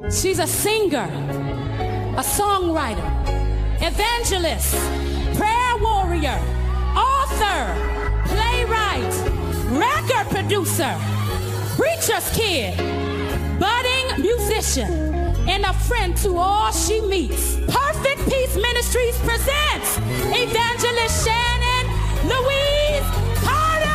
She's a singer, a songwriter, evangelist, prayer warrior, author, playwright, record producer, preacher's kid, budding musician, and a friend to all she meets. Perfect Peace Ministries presents Evangelist Shannon Louise Carter!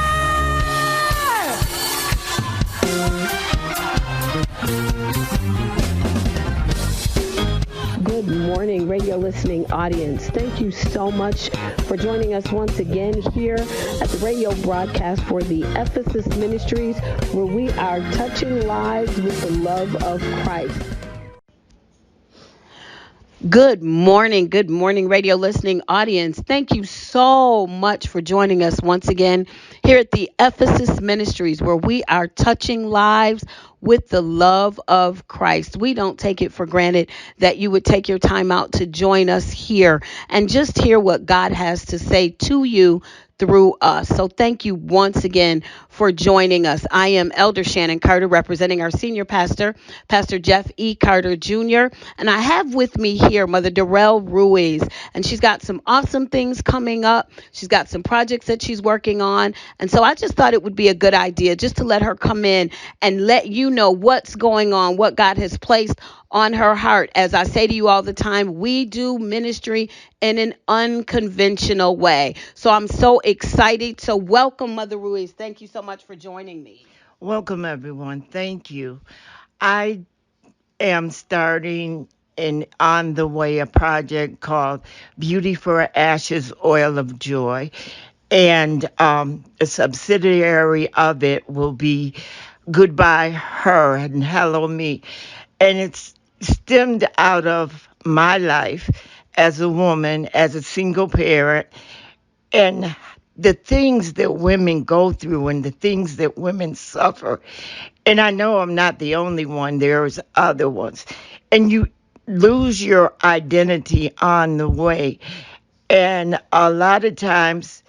Good morning, radio listening audience. Thank you so much for joining us once again here at the radio broadcast for the Ephesus Ministries, where we are touching lives with the love of Christ. Good morning, radio listening audience. Thank you so much for joining us once again here at the Ephesus Ministries, where we are touching lives with the love of Christ. We don't take it for granted that you would take your time out to join us here and just hear what God has to say to you through us. So thank you once again for joining us. I am Elder Shannon Carter, representing our senior pastor, Pastor Jeff E. Carter Jr., and I have with me here Mother Darrell Ruise, and she's got some awesome things coming up. She's got some projects that she's working on, and so I just thought it would be a good idea just to let her come in and let you know what's going on, what God has placed on her heart. As I say to you all the time, we do ministry in an unconventional way. So I'm so excited. So welcome, Mother Ruiz. Thank you so much for joining me. Welcome, everyone. Thank you. I am starting on the way a project called Beauty for Ashes, Oil of Joy. And a subsidiary of it will be Goodbye Her and Hello Me. And it's stemmed out of my life as a woman, as a single parent, and the things that women go through and the things that women suffer. And I know I'm not the only one. There's other ones. And you lose your identity on the way. And a lot of times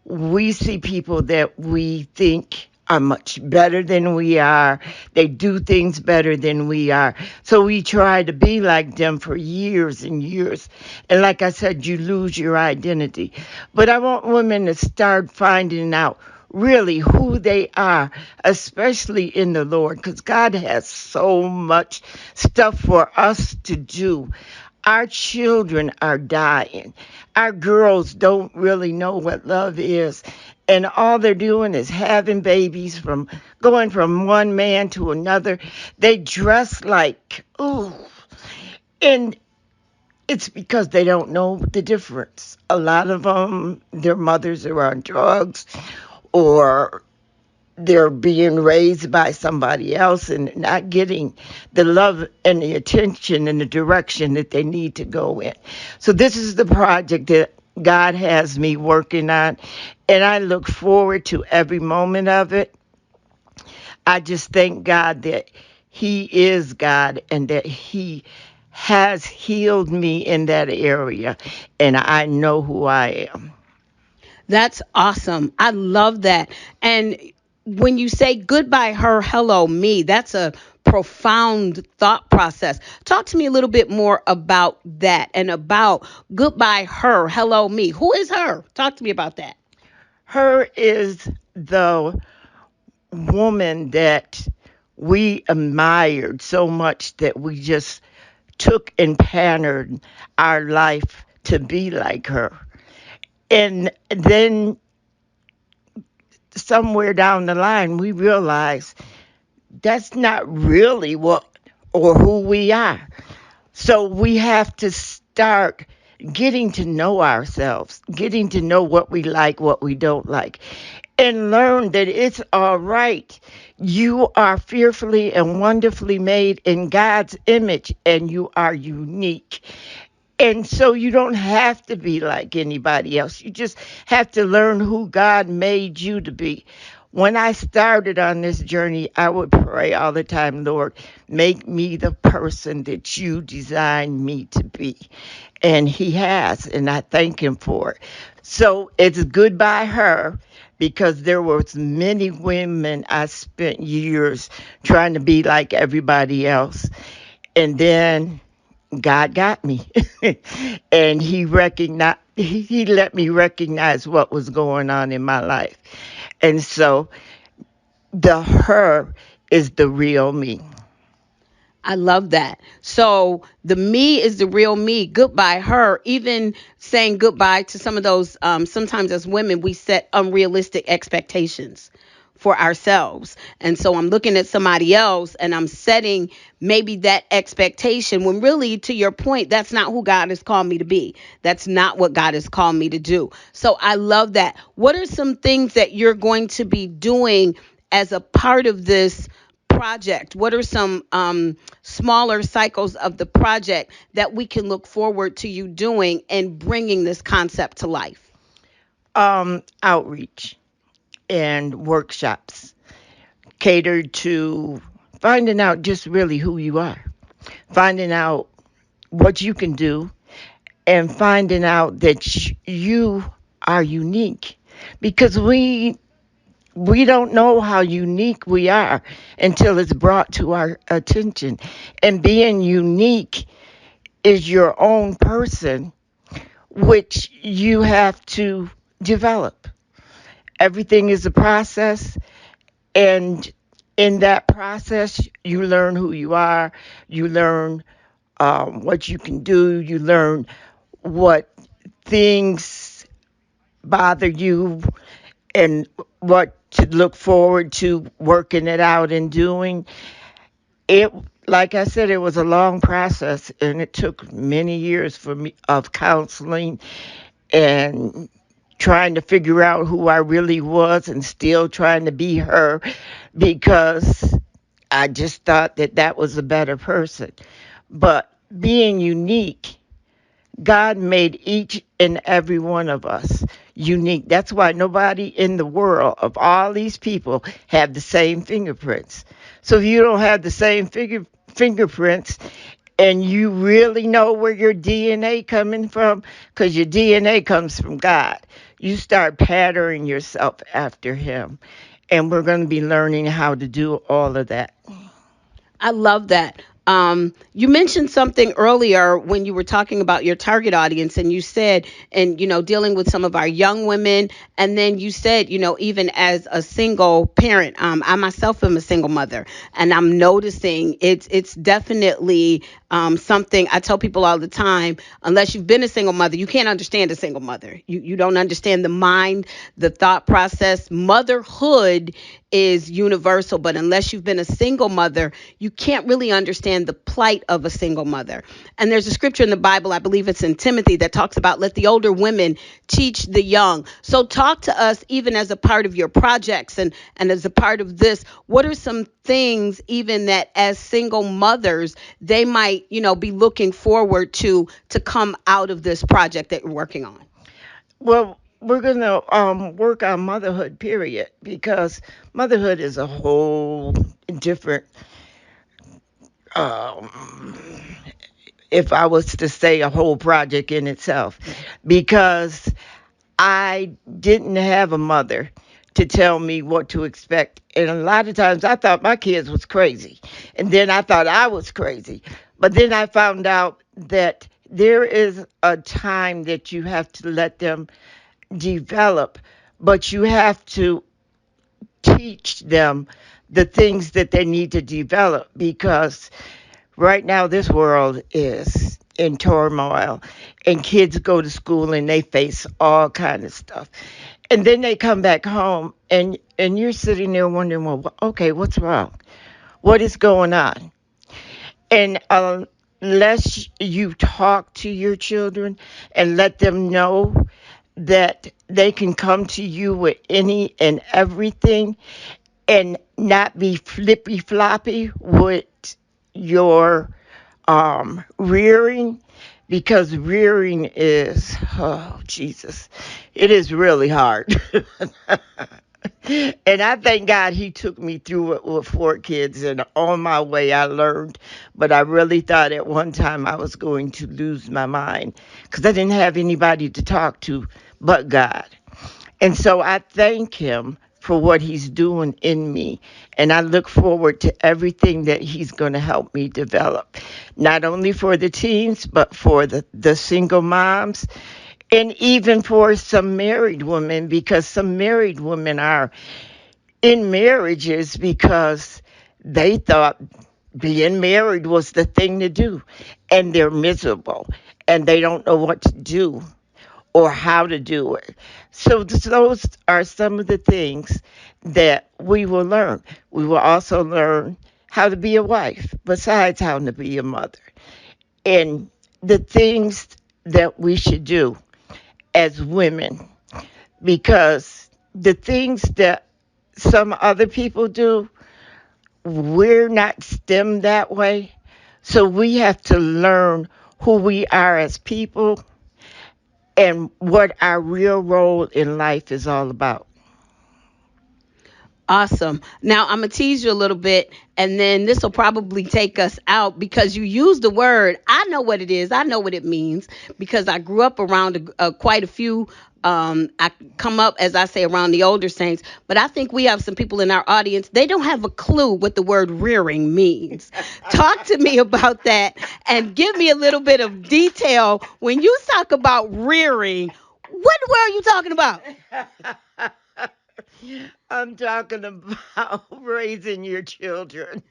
we see people that we think are much better than we are. They do things better than we are. So we try to be like them for years and years. And like I said, you lose your identity. But I want women to start finding out really who they are, especially in the Lord, because God has so much stuff for us to do. Our children are dying. Our girls don't really know what love is. And all they're doing is having babies, from going from one man to another. They dress like, ooh. And it's because they don't know the difference. A lot of them, their mothers are on drugs, or they're being raised by somebody else and not getting the love and the attention and the direction that they need to go in. So this is the project that God has me working on, and I look forward to every moment of it. I just thank God that He is God and that He has healed me in that area, and I know who I am. That's awesome. I love that. And when you say Goodbye Her, Hello Me, that's a profound thought process. Talk to me a little bit more about that and about Goodbye Her, Hello Me. Who is her? Talk to me about that. Her is the woman that we admired so much that we just took and patterned our life to be like her. And then somewhere down the line, we realized that's not really what or who we are. So we have to start getting to know ourselves, getting to know what we like, what we don't like, and learn that it's all right. You are fearfully and wonderfully made in God's image, and you are unique. And so you don't have to be like anybody else. You just have to learn who God made you to be. When I started on this journey, I would pray all the time, Lord, make me the person that you designed me to be. And He has, and I thank Him for it. So it's Goodbye Her, because there was many women I spent years trying to be like everybody else. And then God got me. And he let me recognize what was going on in my life. And so the her is the real me. I love that. So the me is the real me. Goodbye, her. Even saying goodbye to some of those, sometimes as women, we set unrealistic expectations for ourselves. And so I'm looking at somebody else and I'm setting maybe that expectation when really, to your point, that's not who God has called me to be. That's not what God has called me to do. So I love that. What are some things that you're going to be doing as a part of this project? What are some smaller cycles of the project that we can look forward to you doing and bringing this concept to life? Outreach and workshops catered to finding out just really who you are, finding out what you can do, and finding out that you are unique, because we don't know how unique we are until it's brought to our attention. And being unique is your own person, which you have to develop. Everything is a process, and in that process, you learn who you are, you learn what you can do, you learn what things bother you, and what to look forward to working it out and doing. It, like I said, it was a long process, and it took many years for me of counseling and trying to figure out who I really was, and still trying to be her, because I just thought that that was a better person. But being unique, God made each and every one of us unique. That's why nobody in the world of all these people have the same fingerprints. So if you don't have the same fingerprints, and you really know where your DNA coming from, because your DNA comes from God, you start patterning yourself after him. And we're going to be learning how to do all of that. I love that. You mentioned something earlier when you were talking about your target audience, and you said, and dealing with some of our young women, and then you said, even as a single parent, I myself am a single mother, and I'm noticing it's definitely something I tell people all the time. Unless you've been a single mother, you can't understand a single mother. You don't understand the mind, the thought process. Motherhood is universal, but unless you've been a single mother, you can't really understand the plight of a single mother. And there's a scripture in the Bible, I believe it's in Timothy, that talks about let the older women teach the young. So talk to us, even as a part of your projects and as a part of this, what are some things even that as single mothers they might, be looking forward to come out of this project that you're working on? Well, we're going to work on motherhood, period, because motherhood is a whole different, um, if I was to say, a whole project in itself, because I didn't have a mother to tell me what to expect. And a lot of times I thought my kids was crazy. And then I thought I was crazy. But then I found out that there is a time that you have to let them develop, but you have to teach them the things that they need to develop, because right now this world is in turmoil, and kids go to school and they face all kind of stuff, and then they come back home, and you're sitting there wondering, well, okay, what's wrong, what is going on? And unless you talk to your children and let them know that they can come to you with any and everything, and not be flippy floppy with your rearing, because rearing is, oh Jesus, it is really hard. And I thank God he took me through it with 4 kids, and on my way I learned. But I really thought at one time I was going to lose my mind, because I didn't have anybody to talk to but God. And so I thank him for what he's doing in me. And I look forward to everything that he's going to help me develop, not only for the teens, but for the single moms, and even for some married women, because some married women are in marriages because they thought being married was the thing to do, and they're miserable and they don't know what to do or how to do it. So those are some of the things that we will learn. We will also learn how to be a wife besides how to be a mother, and the things that we should do as women, because the things that some other people do, we're not stemmed that way. So we have to learn who we are as people and what our real role in life is all about. Awesome. Now I'm gonna tease you a little bit, and then this will probably take us out because you use the word. I know what it is. I know what it means because I grew up around quite a few. I come up, as I say, around the older saints, but I think we have some people in our audience. They don't have a clue what the word rearing means. Talk to me about that and give me a little bit of detail when you talk about rearing. What word are you talking about? I'm talking about raising your children.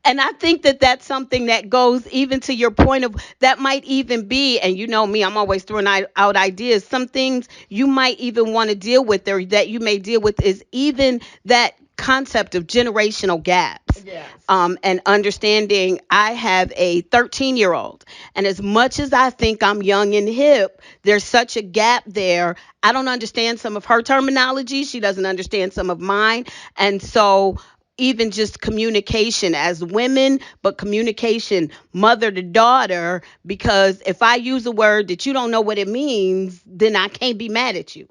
And I think that that's something that goes even to your point of that might even be, and you know me, I'm always throwing out ideas. Some things you might even want to deal with, or that you may deal with, is even that concept of generational gaps. Yes. And understanding I have a 13-year-old, and as much as I think I'm young and hip, there's such a gap there. I don't understand some of her terminology. She doesn't understand some of mine. And so even just communication as women, but communication mother to daughter, because if I use a word that you don't know what it means, then I can't be mad at you.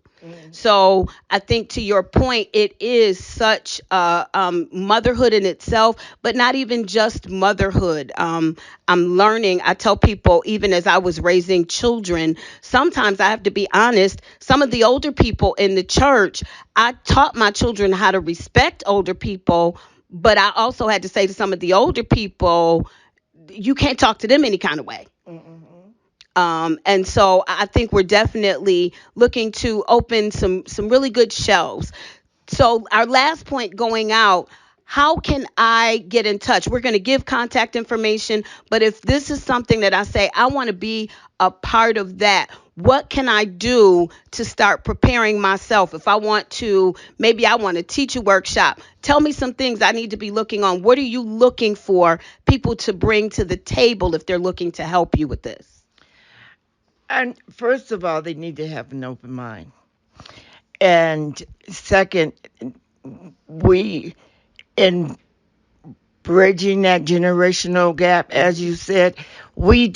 So I think to your point, it is such motherhood in itself, but not even just motherhood. I'm learning. I tell people, even as I was raising children, sometimes I have to be honest. Some of the older people in the church, I taught my children how to respect older people, but I also had to say to some of the older people, you can't talk to them any kind of way. Mm-hmm. And so I think we're definitely looking to open some really good shelves. So our last point going out, how can I get in touch? We're going to give contact information, but if this is something that I say I want to be a part of that, what can I do to start preparing myself? If I want to, maybe I want to teach a workshop. Tell me some things I need to be looking on. What are you looking for people to bring to the table if they're looking to help you with this? And first of all, they need to have an open mind. And second, we, in bridging that generational gap, as you said, we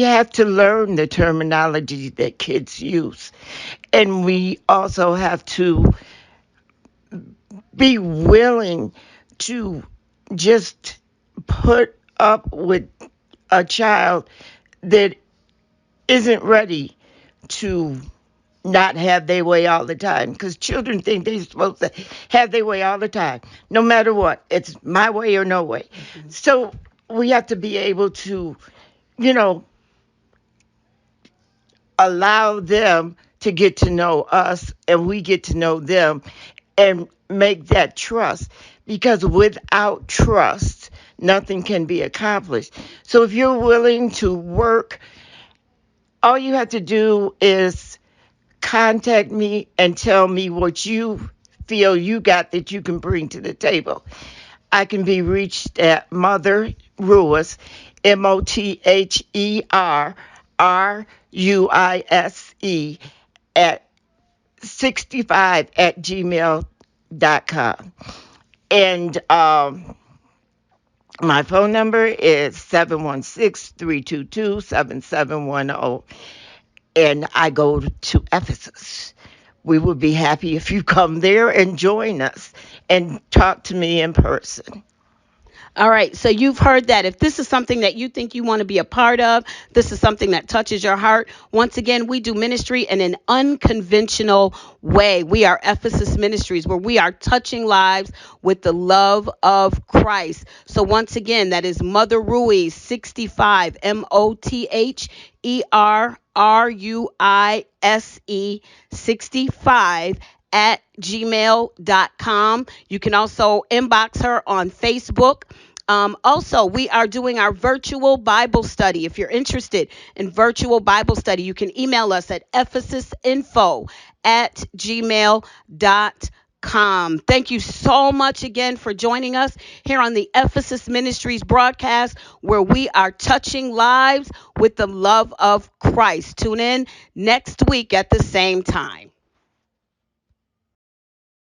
have to learn the terminology that kids use. And we also have to be willing to just put up with a child that isn't ready to not have their way all the time, because children think they're supposed to have their way all the time, no matter what. It's my way or no way. So we have to be able to, you know, allow them to get to know us and we get to know them, and make that trust, because without trust nothing can be accomplished. So if you're willing to work, all you have to do is contact me and tell me what you feel you got that you can bring to the table. I can be reached at Mother Ruise, MOTHERRUISE, at 65 at gmail.com. And my phone number is 716-322-7710, and I go to Ephesus. We would be happy if you come there and join us and talk to me in person. All right, so you've heard that. If this is something that you think you want to be a part of, this is something that touches your heart. Once again, we do ministry in an unconventional way. We are Ephesus Ministries, where we are touching lives with the love of Christ. So once again, that is Mother Ruise 65, MOTHERRUISE 65 at gmail.com. You can also inbox her on Facebook. Also, we are doing our virtual Bible study. If you're interested in virtual Bible study, you can email us at ephesusinfo at gmail.com. Thank you so much again for joining us here on the Ephesus Ministries broadcast, where we are touching lives with the love of Christ. Tune in next week at the same time.